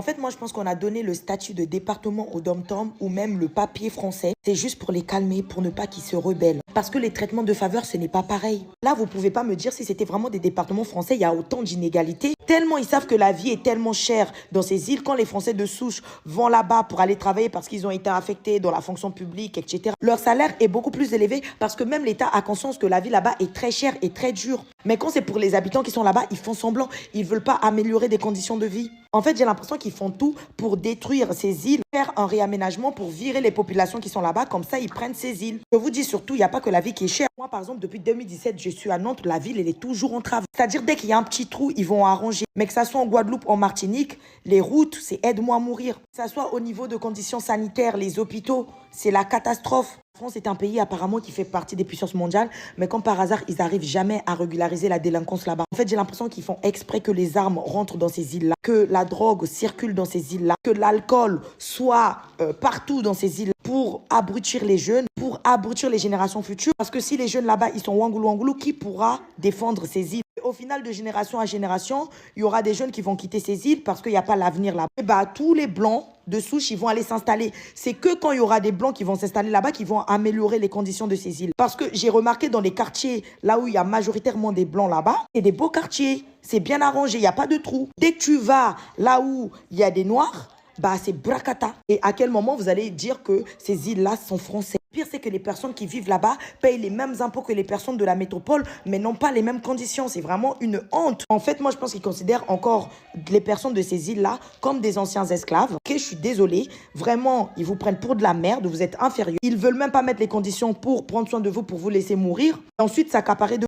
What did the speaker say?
fait, moi, je pense qu'on a donné le statut de département au dom-tom ou même le papier français. C'est juste pour les calmer, pour ne pas qu'ils se rebellent. Parce que les traitements de faveur, ce n'est pas pareil. Là, vous pouvez pas me dire si c'était vraiment des départements français, il y a autant d'inégalités. Tellement ils savent que la vie est tellement chère dans ces îles. Quand les Français de souche vont là-bas pour aller travailler parce qu'ils ont été affectés dans la fonction publique, etc., leur salaire est beaucoup plus élevé parce que même l'État a conscience que la vie là-bas est très chère et très dure. Mais quand c'est pour les habitants qui sont là-bas, ils font semblant. Ils veulent pas améliorer des conditions de vie. En fait, j'ai l'impression qu'ils font tout pour détruire ces îles, faire un réaménagement pour virer les populations qui sont là-bas. Comme ça, ils prennent ces îles. Je vous dis surtout, il n'y a pas que la vie qui est chère. Moi, par exemple, depuis 2017, je suis à Nantes. La ville, elle est toujours en travaux. C'est-à-dire, dès qu'il y a un petit trou, ils vont arranger. Mais que ça soit en Guadeloupe, en Martinique, les routes, c'est aide-moi à mourir. Que ça soit au niveau de conditions sanitaires, les hôpitaux, c'est la catastrophe. La France est un pays apparemment qui fait partie des puissances mondiales, mais comme par hasard, ils n'arrivent jamais à régulariser la délinquance là-bas. En fait, j'ai l'impression qu'ils font exprès que les armes rentrent dans ces îles-là, que la drogue circule dans ces îles-là, que l'alcool soit partout dans ces îles pour abrutir les jeunes, pour abrutir les générations futures. Parce que si les jeunes là-bas, ils sont wangoulou wangoulou, qui pourra défendre ces îles? Au final, de génération à génération, il y aura des jeunes qui vont quitter ces îles parce qu'il n'y a pas l'avenir là-bas. Et bah, tous les blancs de souche, ils vont aller s'installer. C'est que quand il y aura des blancs qui vont s'installer là-bas qu'ils vont améliorer les conditions de ces îles. Parce que j'ai remarqué dans les quartiers, là où il y a majoritairement des blancs là-bas, c'est des beaux quartiers. C'est bien arrangé, il n'y a pas de trous. Dès que tu vas là où il y a des noirs, bah c'est bracata. Et à quel moment vous allez dire que ces îles-là sont françaises? Le pire, c'est que les personnes qui vivent là-bas payent les mêmes impôts que les personnes de la métropole, mais n'ont pas les mêmes conditions. C'est vraiment une honte. En fait, moi, je pense qu'ils considèrent encore les personnes de ces îles-là comme des anciens esclaves. Ok, je suis désolée. Vraiment, ils vous prennent pour de la merde. Vous êtes inférieurs. Ils veulent même pas mettre les conditions pour prendre soin de vous, pour vous laisser mourir. Et ensuite, s'accaparer de